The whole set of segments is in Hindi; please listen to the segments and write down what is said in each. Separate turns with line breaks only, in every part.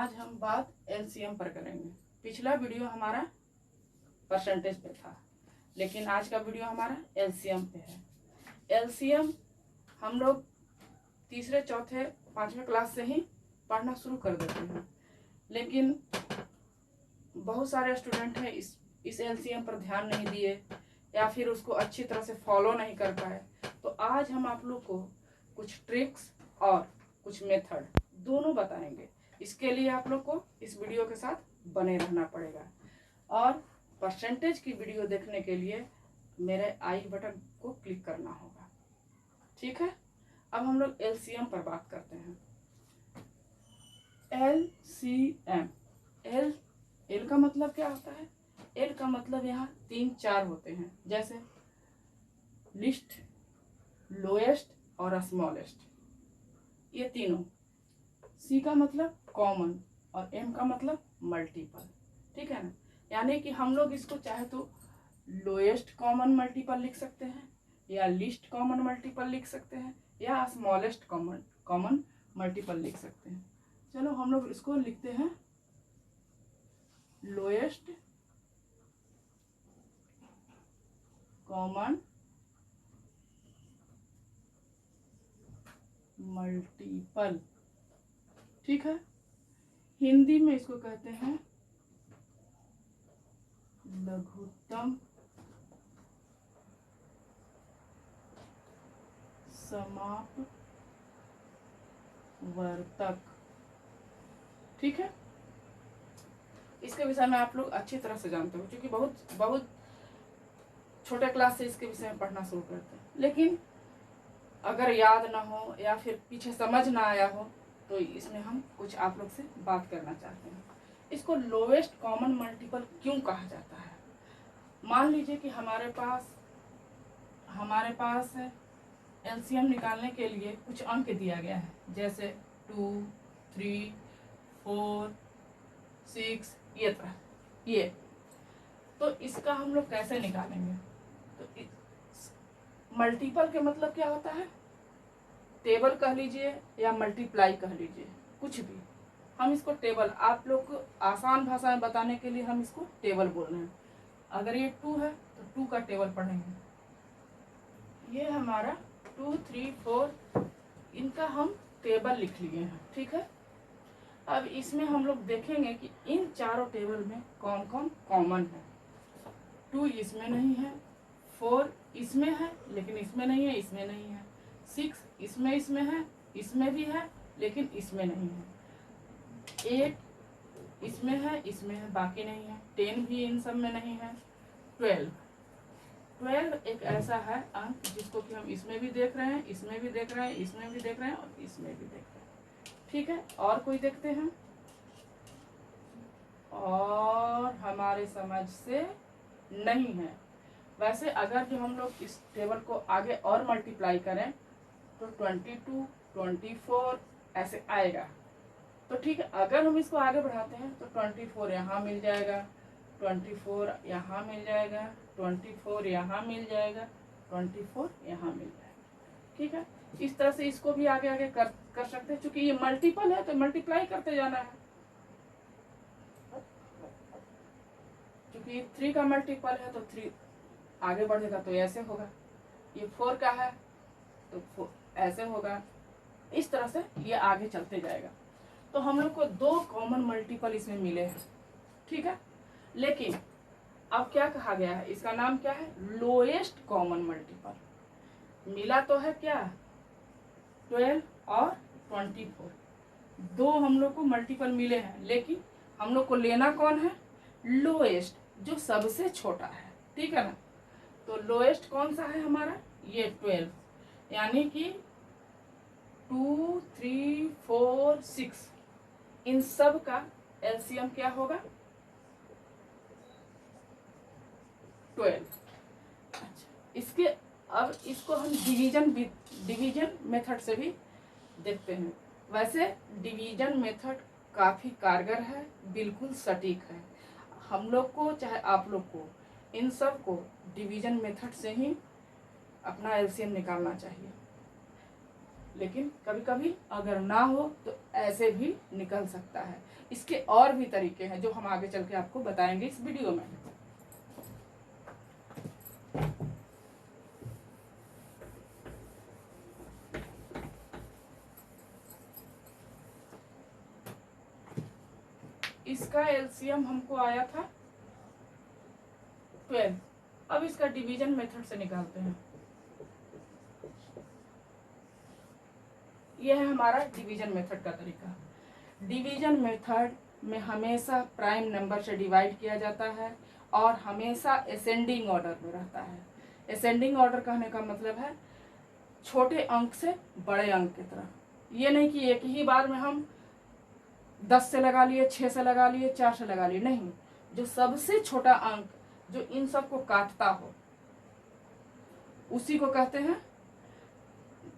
आज हम बात एलसीएम पर करेंगे। पिछला वीडियो हमारा परसेंटेज पे था, लेकिन आज का वीडियो हमारा एलसीएम पे है। एलसीएम हम लोग तीसरे चौथे पांचवें क्लास से ही पढ़ना शुरू कर देते हैं, लेकिन बहुत सारे स्टूडेंट हैं इस एलसीएम पर ध्यान नहीं दिए या फिर उसको अच्छी तरह से फॉलो नहीं कर पाए। तो आज हम आप लोग को कुछ ट्रिक्स और कुछ मेथड दोनों बताएंगे। इसके लिए आप लोग को इस वीडियो के साथ बने रहना पड़ेगा और परसेंटेज की वीडियो देखने के लिए मेरे आई बटन को क्लिक करना होगा। ठीक है, अब हम लोग एलसीएम पर बात करते हैं। एलसीएम, एल का मतलब क्या होता है? एल का मतलब यहाँ 3-4 होते हैं, जैसे लिस्ट, लोएस्ट और स्मॉलेस्ट, ये तीनों। सी का मतलब कॉमन और एम का मतलब मल्टीपल। ठीक है ना, यानी कि हम लोग इसको चाहे तो लोएस्ट कॉमन मल्टीपल लिख सकते हैं या लिस्ट कॉमन मल्टीपल लिख सकते हैं या स्मॉलेस्ट कॉमन मल्टीपल लिख सकते हैं। चलो हम लोग इसको लिखते हैं लोएस्ट कॉमन मल्टीपल। ठीक है, हिंदी में इसको कहते हैं लघुत्तम समापवर्तक। ठीक है, इसके विषय में आप लोग अच्छी तरह से जानते हो, क्योंकि बहुत छोटे क्लास से इसके विषय में पढ़ना शुरू करते हैं। लेकिन अगर याद ना हो या फिर पीछे समझ ना आया हो तो इसमें हम कुछ आप लोग से बात करना चाहते हैं। इसको लोएस्ट कॉमन मल्टीपल क्यों कहा जाता है? मान लीजिए कि हमारे पास एलसीएम निकालने के लिए कुछ अंक दिया गया है, जैसे 2, 3, 4, 6, ये तो इसका हम लोग कैसे निकालेंगे? तो मल्टीपल के मतलब क्या होता है? टेबल कह लीजिए या मल्टीप्लाई कह लीजिए, कुछ भी। हम इसको टेबल, आप लोग को आसान भाषा में बताने के लिए हम इसको टेबल बोल रहे हैं। अगर ये 2 है तो 2 का टेबल पढ़ेंगे। ये हमारा 2, 3, 4, इनका हम टेबल लिख लिए हैं। ठीक है, अब इसमें हम लोग देखेंगे कि इन चारों टेबल में कौन कौन कॉमन है। 2 इसमें नहीं है, 4 इसमें है लेकिन इसमें नहीं है, इसमें नहीं है। 6 इसमें है, इसमें भी है लेकिन इसमें नहीं है। 8 इसमें है, बाकी नहीं है। 10 भी इन सब में नहीं है। 12 एक ऐसा है अंक जिसको कि हम इसमें भी देख रहे हैं, इसमें भी देख रहे हैं, इसमें भी देख रहे हैं और इसमें भी देख रहे हैं। ठीक है, और कोई देखते हैं? और हमारे समझ से नहीं है। वैसे अगर जो हम लोग इस टेबल को आगे और मल्टीप्लाई करें तो 22, 24 ऐसे आएगा। तो ठीक है, अगर हम इसको आगे बढ़ाते हैं तो 24 यहाँ मिल जाएगा, 24 यहाँ मिल जाएगा, 24 यहाँ मिल जाएगा, 24 यहाँ मिल जाएगा। ठीक है, इस तरह से इसको भी आगे आगे कर सकते हैं। चूंकि ये मल्टीपल है तो मल्टीप्लाई करते जाना है। क्योंकि 3 का मल्टीपल है तो 3 आगे बढ़ेगा तो ऐसे होगा। ये 4 का है तो 4 ऐसे होगा। इस तरह से ये आगे चलते जाएगा। तो हम लोग को 2 कॉमन मल्टीपल इसमें मिले हैं। ठीक है, लेकिन अब क्या कहा गया है? इसका नाम क्या है? Lowest common multiple. मिला तो है क्या? 12 और 24, 2 हम लोग को मल्टीपल मिले हैं, लेकिन हम लोग को लेना कौन है? लोएस्ट, जो सबसे छोटा है। ठीक है ना, तो लोएस्ट कौन सा है हमारा? ये 12, यानी कि 2, 3, 4, 6 इन सब का एलसीएम क्या होगा? 12। अच्छा, अब इसको हम डिवीजन मेथड से भी देखते हैं। वैसे डिवीजन मेथड काफ़ी कारगर है, बिल्कुल सटीक है। हम लोग को चाहे आप लोग को इन सब को डिवीजन मेथड से ही अपना एलसीएम निकालना चाहिए। लेकिन कभी कभी अगर ना हो तो ऐसे भी निकल सकता है। इसके और भी तरीके हैं जो हम आगे चल के आपको बताएंगे इस वीडियो में। इसका एलसीएम हमको आया था 12। अब इसका डिवीजन मेथड से निकालते हैं। यह है हमारा डिवीजन मेथड का तरीका। डिवीजन मेथड में हमेशा प्राइम नंबर से डिवाइड किया जाता है और हमेशा असेंडिंग ऑर्डर में रहता है। असेंडिंग ऑर्डर कहने का मतलब है छोटे अंक से बड़े अंक की तरफ। ये नहीं कि एक ही बार में हम 10 से लगा लिए, 6 से लगा लिए, 4 से लगा लिए, नहीं। जो सबसे छोटा अंक जो इन सबको काटता हो उसी को कहते हैं,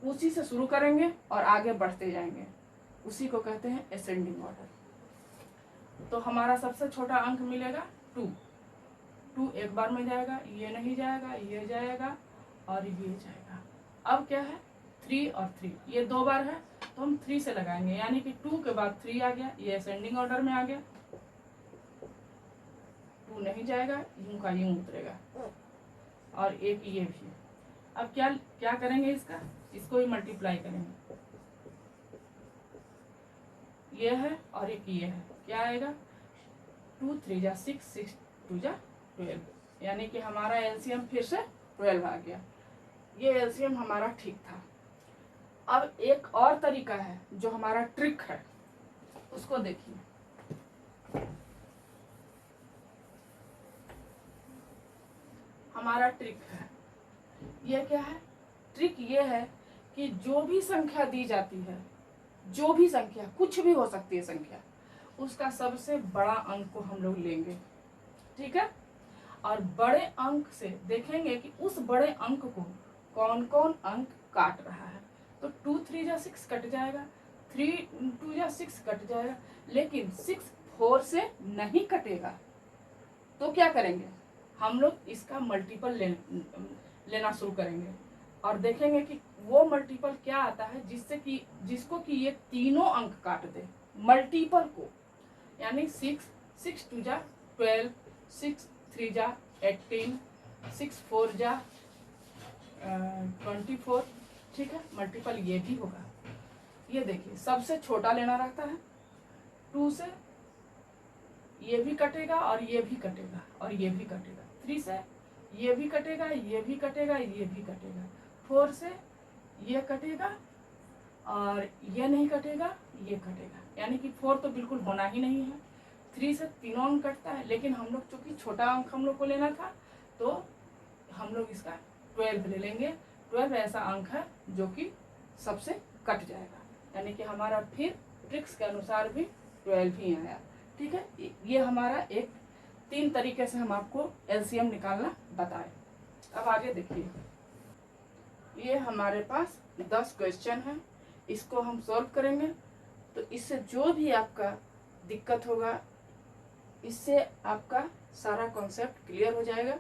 उसी से शुरू करेंगे और आगे बढ़ते जाएंगे, उसी को कहते हैं असेंडिंग ऑर्डर। तो हमारा सबसे छोटा अंक मिलेगा 2। 2 एक बार में जाएगा, ये नहीं जाएगा, ये जाएगा और ये जाएगा। अब क्या है 3 और 3, ये 2 बार है तो हम 3 से लगाएंगे, यानी कि 2 के बाद 3 आ गया, ये असेंडिंग ऑर्डर में आ गया। 2 नहीं जाएगा, यूं का यूं उतरेगा और एक ये भी। अब क्या क्या करेंगे, इसको ही मल्टीप्लाई करेंगे। ये है और एक ये है, क्या आएगा 2 3 जा 6, 6 2 जा 12, यानी कि हमारा एलसीएम फिर से 12 आ गया। ये एलसीएम हमारा ठीक था। अब एक और तरीका है जो हमारा ट्रिक है, उसको देखिए। हमारा ट्रिक है, ये क्या है, ट्रिक ये है कि जो भी संख्या दी जाती है, जो भी संख्या, कुछ भी हो सकती है संख्या, उसका सबसे बड़ा अंक को हम लोग लेंगे, ठीक है। और बड़े अंक से देखेंगे कि उस बड़े अंक को कौन कौन अंक काट रहा है। तो 2 3 जा 6 कट जाएगा, 3 2 जा 6 कट जाएगा, लेकिन 6 4 से नहीं कटेगा। तो क्या करेंगे, हम लोग इसका मल्टीपल लेना शुरू करेंगे और देखेंगे कि वो मल्टीपल क्या आता है जिसको कि ये तीनों अंक काट दे, मल्टीपल को। यानी 6 6 2 जा 12, 6 3 जा 18, 6 4 जा 24, ठीक है। मल्टीपल ये भी होगा। ये देखिए सबसे छोटा लेना रहता है, 2 से ये भी कटेगा और ये भी कटेगा और ये भी कटेगा, 3 से ये भी कटेगा, ये भी कटेगा, ये भी कटेगा, 4 से ये कटेगा और ये नहीं कटेगा, ये कटेगा, यानी कि 4 तो बिल्कुल होना ही नहीं है। 3 से तीनों अंक कटता है, लेकिन हम लोग चूंकि छोटा अंक हम लोग को लेना था तो हम लोग इसका 12 ले लेंगे। 12 ऐसा अंक है जो कि सबसे कट जाएगा, यानी कि हमारा फिर ट्रिक्स के अनुसार भी 12 ही आया, ठीक है। ये हमारा एक 3 तरीके से हम आपको एलसीएम निकालना बताए। अब आगे देखिए, ये हमारे पास 10 क्वेश्चन है, इसको हम सॉल्व करेंगे। तो इससे जो भी आपका दिक्कत होगा, इससे आपका सारा कॉन्सेप्ट क्लियर हो जाएगा,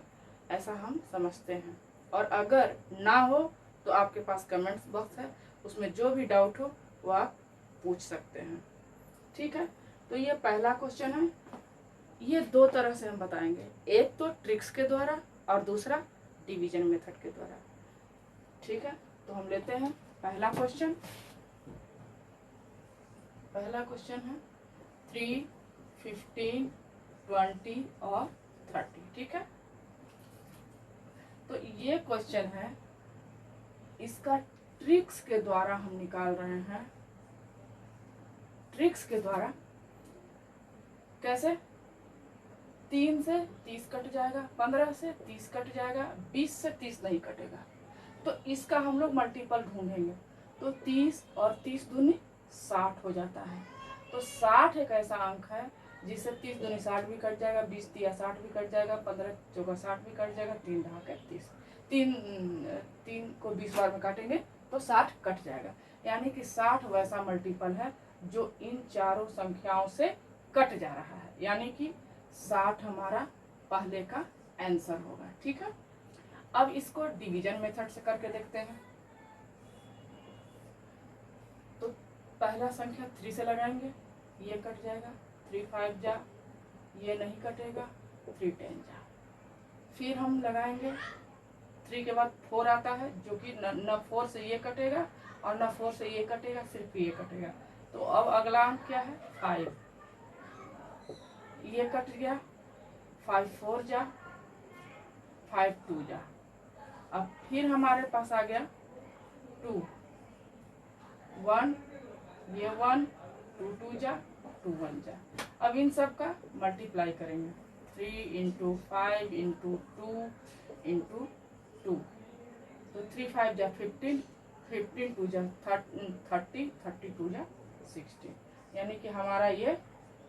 ऐसा हम समझते हैं। और अगर ना हो तो आपके पास कमेंट्स बॉक्स है, उसमें जो भी डाउट हो वो आप पूछ सकते हैं, ठीक है। तो ये पहला क्वेश्चन है। ये 2 तरह से हम बताएंगे, एक तो ट्रिक्स के द्वारा और दूसरा डिवीजन मेथड के द्वारा, ठीक है। तो हम लेते हैं पहला क्वेश्चन। पहला क्वेश्चन है 3, 15, 20 और 30, ठीक है। तो ये क्वेश्चन है, इसका ट्रिक्स के द्वारा हम निकाल रहे हैं। ट्रिक्स के द्वारा कैसे, 3 से 30 कट जाएगा, 15 से 30 कट जाएगा, 20 से 30 नहीं कटेगा। तो इसका हम लोग मल्टीपल ढूंढेंगे। तो 30 और 30 दूनी 60 हो जाता है। तो 60 एक ऐसा अंक है जिससे 30 दूनी 60 भी कट जाएगा, 20 तिया 60 भी कट जाएगा, 15 चौका 60 भी कट जाएगा, 3 ढाके 30, 3 को 20 बार में काटेंगे तो 60 कट जाएगा। यानी कि 60 वैसा मल्टीपल है जो इन चारों संख्याओं से कट जा रहा है, यानी कि 60 हमारा पहले का आंसर होगा, ठीक है। अब इसको डिवीजन मेथड से करके देखते हैं। तो पहला संख्या 3 से लगाएंगे, ये कट जाएगा, 3 5 जा, ये नहीं कटेगा, 3 10 जा। फिर हम लगाएंगे 3 के बाद 4 आता है, जो कि न 4 से ये कटेगा और न 4 से ये कटेगा, सिर्फ ये कटेगा। तो अब अगला अंक क्या है, 5, ये कट गया, 5 4 जा, 5 2 जा। अब फिर हमारे पास आ गया 2 1, ये 1 2 2 जा, 2 1 जा। अब इन सब का मल्टीप्लाई करेंगे, 3 इंटू 5 इंटू 2 इंटू 2, तो 3 5 जा 15, 15 2 जा 30, 32 जा 60। यानी कि हमारा ये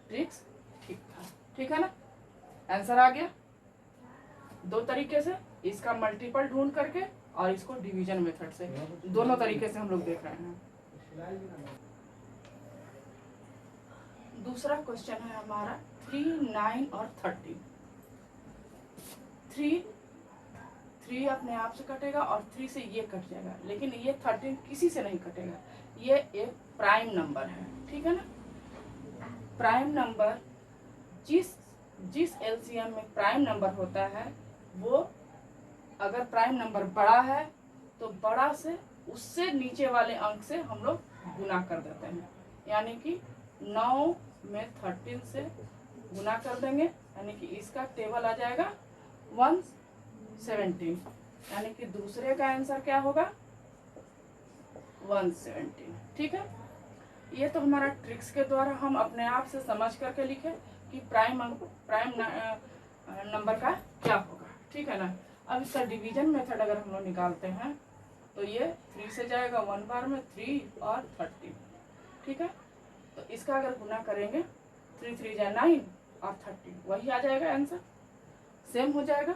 ट्रिक्स ठीक था, ठीक है ना। आंसर आ गया। दो तरीके से, इसका मल्टीपल ढूंढ करके और इसको डिवीजन मेथड से, दोनों तरीके से हम लोग देख रहे हैं। दूसरा क्वेश्चन है हमारा 3 9 और 13। 3 अपने आप से कटेगा और 3 से ये कट जाएगा, लेकिन ये 13 किसी से नहीं कटेगा, ये एक प्राइम नंबर है, ठीक है ना। प्राइम नंबर जिस एलसीएम में प्राइम नंबर होता है, वो अगर प्राइम नंबर बड़ा है तो बड़ा से उससे नीचे वाले अंक से हम लोग गुना कर देते हैं। यानी कि 9 में 13 से गुना कर देंगे, यानी कि इसका टेबल आ जाएगा 117। यानी कि दूसरे का आंसर क्या होगा, 117, ठीक है। ये तो हमारा ट्रिक्स के द्वारा हम अपने आप से समझ करके लिखे कि प्राइम नंबर का क्या होगा, ठीक है ना। अब इसका डिवीजन मेथड अगर हम लोग निकालते हैं तो ये 3 से जाएगा 1 बार में, 3 और 13, ठीक है। तो इसका अगर गुना करेंगे 3 3 जा 9 और 13, वही आ जाएगा आंसर, सेम हो जाएगा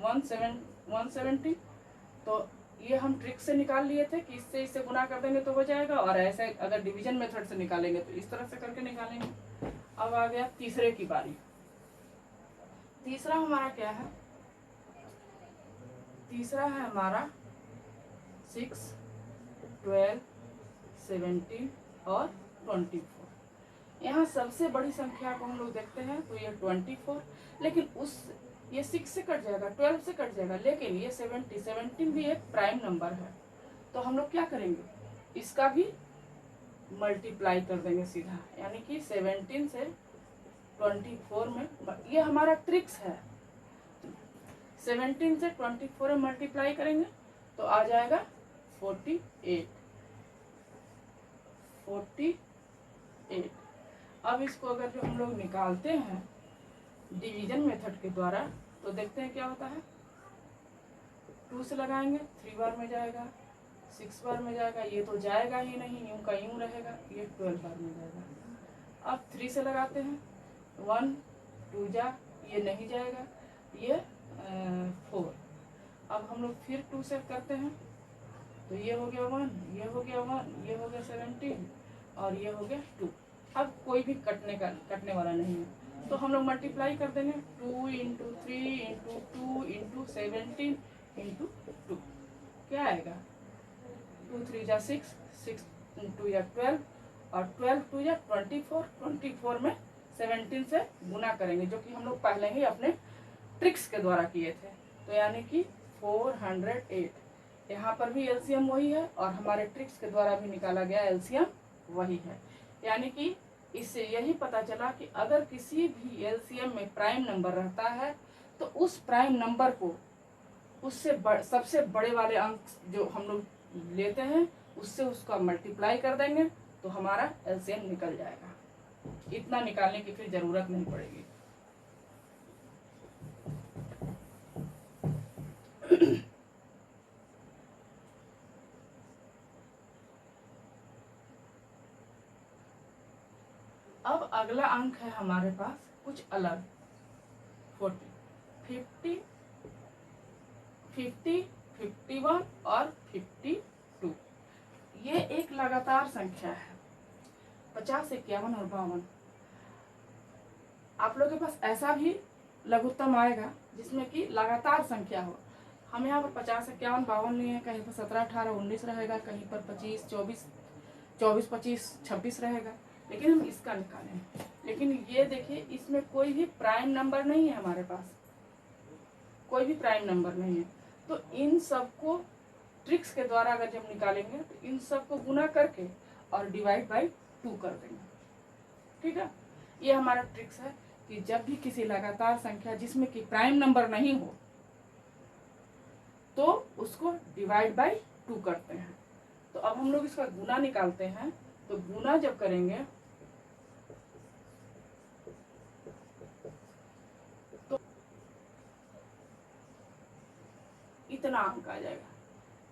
170। तो ये हम ट्रिक से निकाल लिए थे कि इससे इससे गुना कर देंगे तो हो जाएगा, और ऐसे अगर डिवीजन मेथड से निकालेंगे तो इस तरह से करके निकालेंगे। अब आ गया तीसरे की बारी। तीसरा हमारा क्या है, तीसरा है हमारा 6 12 17 और 24। यहाँ सबसे बड़ी संख्या को हम लोग देखते हैं तो ये 24, लेकिन उस ये 6 से कट जाएगा, 12 से कट जाएगा, लेकिन ये 17 भी एक प्राइम नंबर है। तो हम लोग क्या करेंगे, इसका भी मल्टीप्लाई कर देंगे सीधा, यानी कि 17 से 24 में, ये हमारा ट्रिक्स है। 17 से 24 में मल्टीप्लाई करेंगे तो आ जाएगा 48। अब इसको अगर जो हम लोग निकालते हैं डिवीजन मेथड के द्वारा तो देखते हैं क्या होता है। 2 से लगाएंगे 3 बार में जाएगा, 6 बार में जाएगा, ये तो जाएगा ही नहीं, यूं का यूं रहेगा, ये 12 बार में जाएगा। अब 3 से लगाते हैं 1 2 जा, ये नहीं जाएगा, ये 4। अब हम लोग फिर 2 से करते हैं तो ये हो गया 1, ये हो गया 1, ये हो गया 17 और ये हो गया 2। अब कोई भी कटने वाला नहीं है, तो हम लोग मल्टीप्लाई कर देंगे 2 इंटू 3 इंटू 2 इंटू 17 इंटू 2। क्या आएगा, 2 3 जा 6, 6 2 या 12 और 12 2 या 24। 24 में 17 से गुना करेंगे, जो कि हम लोग पहले ही अपने ट्रिक्स के द्वारा किए थे। तो यानी कि 408। यहाँ पर भी एलसीएम वही है और हमारे ट्रिक्स के द्वारा भी निकाला गया एलसीएम वही है। यानी कि इससे यही पता चला कि अगर किसी भी एलसीएम में प्राइम नंबर रहता है तो उस प्राइम नंबर को उससे सबसे बड़े वाले अंक जो हम लोग लेते हैं उससे उसका मल्टीप्लाई कर देंगे तो हमारा एलसीएम निकल जाएगा। इतना निकालने की फिर जरूरत नहीं पड़ेगी। अब अगला अंक है हमारे पास कुछ अलग, 40 50 50 51 और 52। ये एक लगातार संख्या है, 50 51 और 52। आप लोगों के पास ऐसा भी लघुत्तम आएगा जिसमें कि लगातार संख्या हो। हम यहाँ पर 50 51 52 लिए हैं, कहीं पर 17 18 19 रहेगा, कहीं पर 25 24 24 25 26 रहेगा, लेकिन हम इसका निकालें लेकिन ये देखिए इसमें कोई भी प्राइम नंबर नहीं है, हमारे पास कोई भी प्राइम नंबर नहीं है। तो इन सबको ट्रिक्स के द्वारा अगर जब निकालेंगे तो इन सबको गुना करके और डिवाइड बाई 2 कर देंगे। ठीक है, ये हमारा ट्रिक्स है कि जब भी किसी लगातार संख्या जिसमें कि प्राइम नंबर नहीं हो तो उसको डिवाइड बाई 2 करते हैं। तो अब हम लोग इसका गुना निकालते हैं। तो गुना जब करेंगे तो इतना अंक आ जाएगा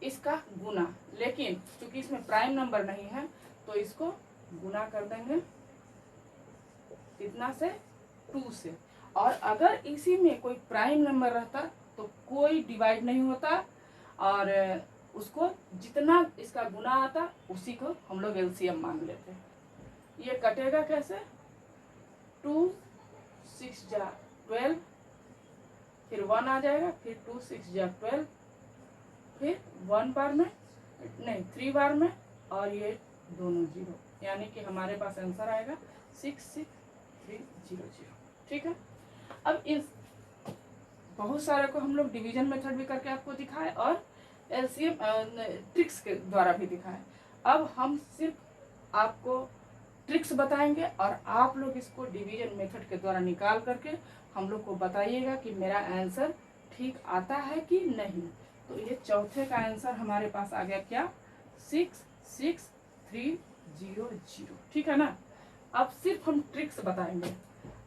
इसका गुना, लेकिन क्योंकि इसमें प्राइम नंबर नहीं है तो इसको गुना कर देंगे कितना से, 2 से। और अगर इसी में कोई प्राइम नंबर रहता तो कोई डिवाइड नहीं होता और उसको जितना इसका गुना आता उसी को हम लोग एलसीएम मान लेते। ये कटेगा कैसे, 2 6 जा 12, फिर 1 आ जाएगा, फिर 2 6 जा 12, फिर 1 बार में नहीं 3 बार में, और ये दोनों 0, यानी कि हमारे पास आंसर आएगा 66300। ठीक है, अब इस बहुत सारे को हम लोग डिवीजन मेथड भी करके आपको दिखाए और एलसीएम ट्रिक्स के द्वारा भी दिखाए। अब हम सिर्फ आपको ट्रिक्स बताएंगे और आप लोग इसको डिवीजन मेथड के द्वारा निकाल करके हम लोग को बताइएगा कि मेरा आंसर ठीक आता है कि नहीं। तो ये चौथे का आंसर हमारे पास आ गया क्या, 66300। ठीक है ना। अब सिर्फ हम ट्रिक्स बताएंगे।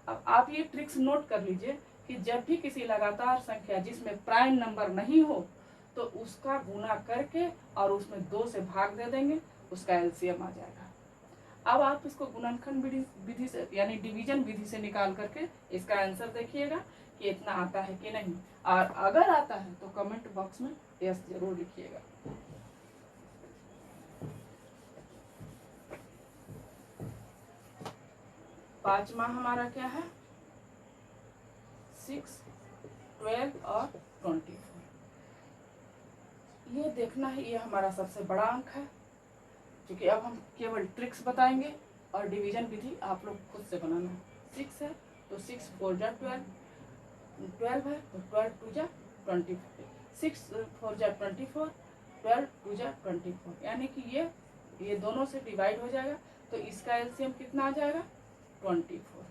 अब आप ये ट्रिक्स नोट कर लीजिए कि जब भी किसी लगातार संख्या जिसमें प्राइम नंबर नहीं हो तो उसका गुना करके और उसमें 2 से भाग दे देंगे, उसका एलसीएम आ जाएगा। अब आप इसको गुणनखंड विधि से यानी डिवीजन विधि से निकाल करके इसका आंसर देखिएगा कि इतना आता है कि नहीं, और अगर आता है तो कमेंट बॉक्स में यस जरूर लिखिएगा। पांचवा हमारा क्या है, 6, 12 और 24। ये देखना है, ये हमारा सबसे बड़ा अंक है, क्योंकि अब हम केवल ट्रिक्स बताएंगे और डिवीजन विधि आप लोग खुद से बनाना है। 6 है तो 6 4 जा 12, 12 है तो 12 2 जा 24, 6 4 जा 24, 12 2 जा 24, यानी कि ये दोनों से डिवाइड हो जाएगा तो इसका एलसीएम कितना आ जाएगा, 24।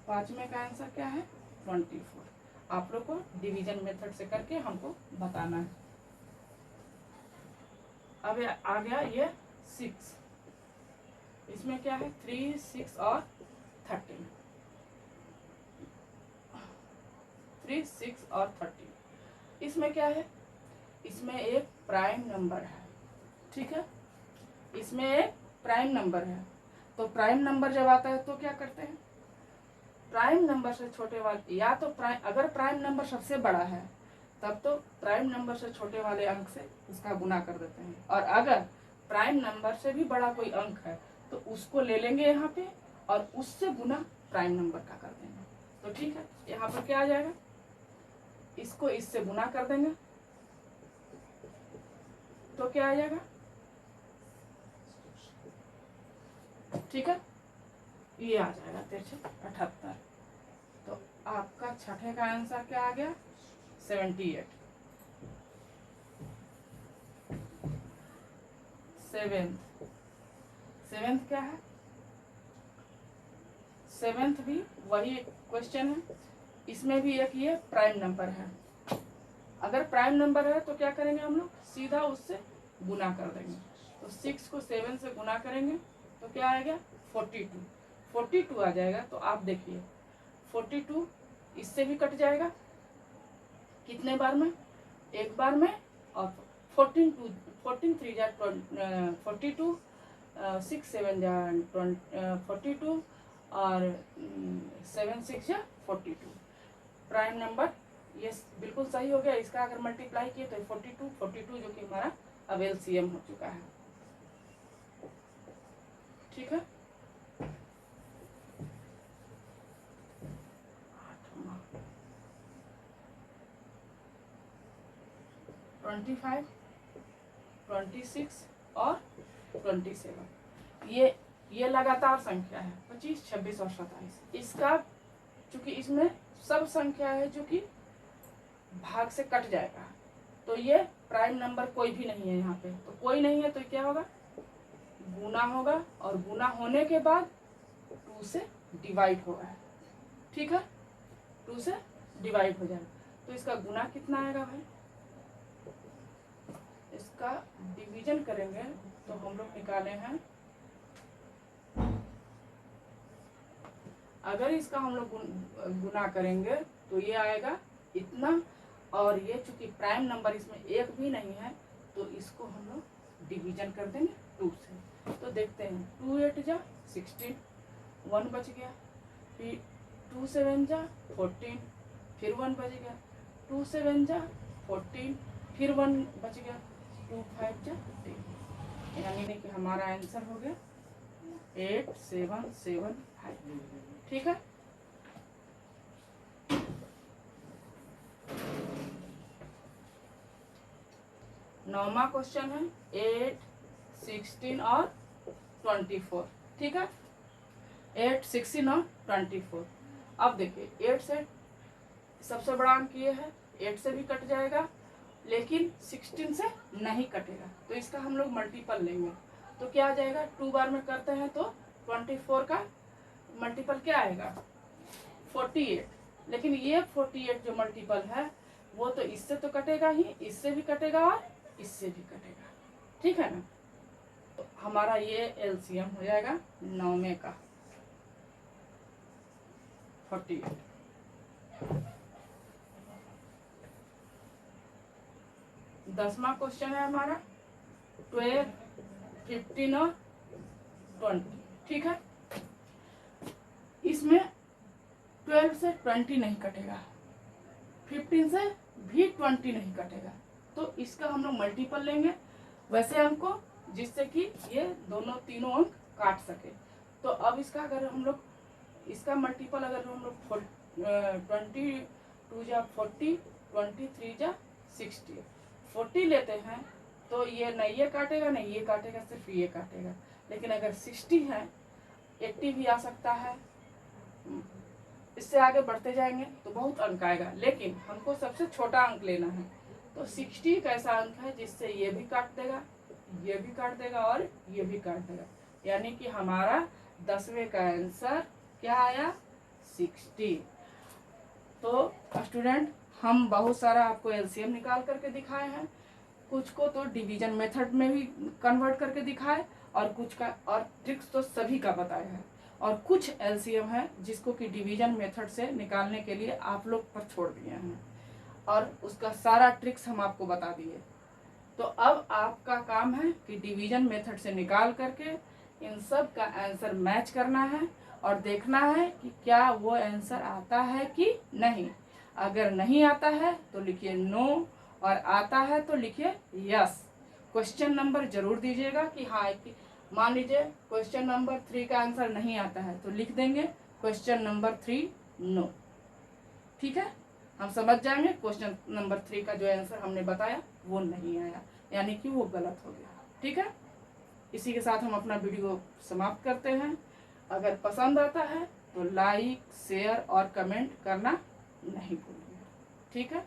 पांचवें का आंसर क्या है, 24। आप लोग को डिवीजन मेथड से करके हमको बताना है। अब आ गया ये 6, इसमें क्या है 3 6 और 13, 3 6 और 13। इसमें क्या है, इसमें एक प्राइम नंबर है। ठीक है, इसमें एक प्राइम नंबर है। तो प्राइम नंबर जब आता है तो क्या करते हैं, प्राइम नंबर से छोटे वाले, या तो अगर प्राइम नंबर सबसे बड़ा है तब तो प्राइम नंबर से छोटे वाले अंक से उसका गुना कर देते हैं, और अगर प्राइम नंबर से भी बड़ा कोई अंक है तो उसको ले लेंगे यहाँ पे और उससे गुना प्राइम नंबर का कर देंगे। तो ठीक है, यहाँ पर क्या आ जाएगा, इसको इससे गुना कर देंगे तो क्या आ जाएगा, ठीक है, ये आ जाएगा 78। तो आपका छठे का आंसर क्या आ गया, 78। सेवेंथ क्या है, सेवेंथ भी वही क्वेश्चन है, इसमें भी एक ये प्राइम नंबर है। अगर प्राइम नंबर है तो क्या करेंगे हम लोग, सीधा उससे गुना कर देंगे। तो 6 को 7 से गुना करेंगे तो क्या आएगा, 42। 42 आ जाएगा। तो आप देखिए 42 इससे भी कट जाएगा, कितने बार में, एक बार में, और 14 3 जा 42, 6 7 जा 42 और 7 6 जा 42। प्राइम नंबर ये बिल्कुल सही हो गया। इसका अगर मल्टीप्लाई किए तो 42 जो कि हमारा अब एलसीएम हो चुका है। ठीक है, 25, 26 और 27, ये ये लगातार संख्या है 25, 26 और 27। इसका चूंकि इसमें सब संख्या है जो कि भाग से कट जाएगा, तो ये प्राइम नंबर कोई भी नहीं है यहाँ पे, तो कोई नहीं है तो क्या होगा, गुना होगा, और गुना होने के बाद 2 से डिवाइड होगा। ठीक है, 2 से डिवाइड हो जाएगा, तो इसका गुना कितना आएगा भाई, इसका डिवीजन करेंगे तो हम लोग निकाले हैं, अगर इसका हम लोग गुना करेंगे तो ये आएगा इतना, और ये चूंकि प्राइम नंबर इसमें एक भी नहीं है तो इसको हम लोग डिवीजन कर देंगे 2 से। तो देखते हैं 2 8 जा 16, 1 बच गया, फिर 2 7 जा 14, फिर 1 बच गया, 2 7 जा 14, फिर 1 बच गया, 2 5 जा 10, यानी कि हमारा आंसर हो गया 8 7 7 5। ठीक है, नौवां क्वेश्चन है 8 16 और 24। ठीक है, 8 16 और 24। अब देखिए 8 से सबसे बड़ा अंक ये है, 8 से भी कट जाएगा लेकिन 16 से नहीं कटेगा, तो इसका हम लोग मल्टीपल लेंगे। तो क्या आ जाएगा, 2 बार में करते हैं तो 24 का मल्टीपल क्या आएगा 48, लेकिन ये 48 जो मल्टीपल है वो तो इससे तो कटेगा ही, इससे भी कटेगा और इससे भी कटेगा। ठीक है ना, तो हमारा ये एलसीएम हो जाएगा 9 का 48। 10वां क्वेश्चन है हमारा 12 15 और 20। ठीक है, इसमें 12 से 20 नहीं कटेगा, 15 से भी 20 नहीं कटेगा, तो इसका हम लोग मल्टीपल लेंगे वैसे अंक को, जिससे कि ये दोनों तीनों अंक काट सके। तो अब इसका अगर हम लोग इसका मल्टीपल अगर हम लोग 22 जा 40, 23 जा 60, 40 लेते हैं तो ये नहीं ये काटेगा नहीं ये काटेगा, सिर्फ ये काटेगा। लेकिन अगर 60 है 80 भी आ सकता है, इससे आगे बढ़ते जाएंगे तो बहुत अंक आएगा, लेकिन हमको सबसे छोटा अंक लेना है। तो 60 एक ऐसा अंक है जिससे ये भी काट देगा, ये भी काट देगा और ये भी काट देगा, यानी कि हमारा 10वें का आंसर क्या आया 60। तो स्टूडेंट हम बहुत सारा आपको एलसीएम निकाल करके दिखाए हैं, कुछ को तो डिवीजन मेथड में भी कन्वर्ट करके दिखाए, और कुछ का और ट्रिक्स तो सभी का बताया है, और कुछ एलसीएम है जिसको कि डिवीजन मेथड से निकालने के लिए आप लोग पर छोड़ दिए हैं, और उसका सारा ट्रिक्स हम आपको बता दिए। तो अब आपका काम है कि डिवीजन मेथड से निकाल करके इन सब का आंसर मैच करना है और देखना है कि क्या वो आंसर आता है कि नहीं। अगर नहीं आता है तो लिखिए नो, और आता है तो लिखिए यस। क्वेश्चन नंबर जरूर दीजिएगा कि हाँ, मान लीजिए क्वेश्चन नंबर 3 का आंसर नहीं आता है तो लिख देंगे क्वेश्चन नंबर 3 नो। ठीक है, हम समझ जाएंगे क्वेश्चन नंबर 3 का जो आंसर हमने बताया वो नहीं आया, यानी कि वो गलत हो गया। ठीक है, इसी के साथ हम अपना वीडियो समाप्त करते हैं। अगर पसंद आता है तो लाइक शेयर और कमेंट करना नहीं भूलिए। ठीक है।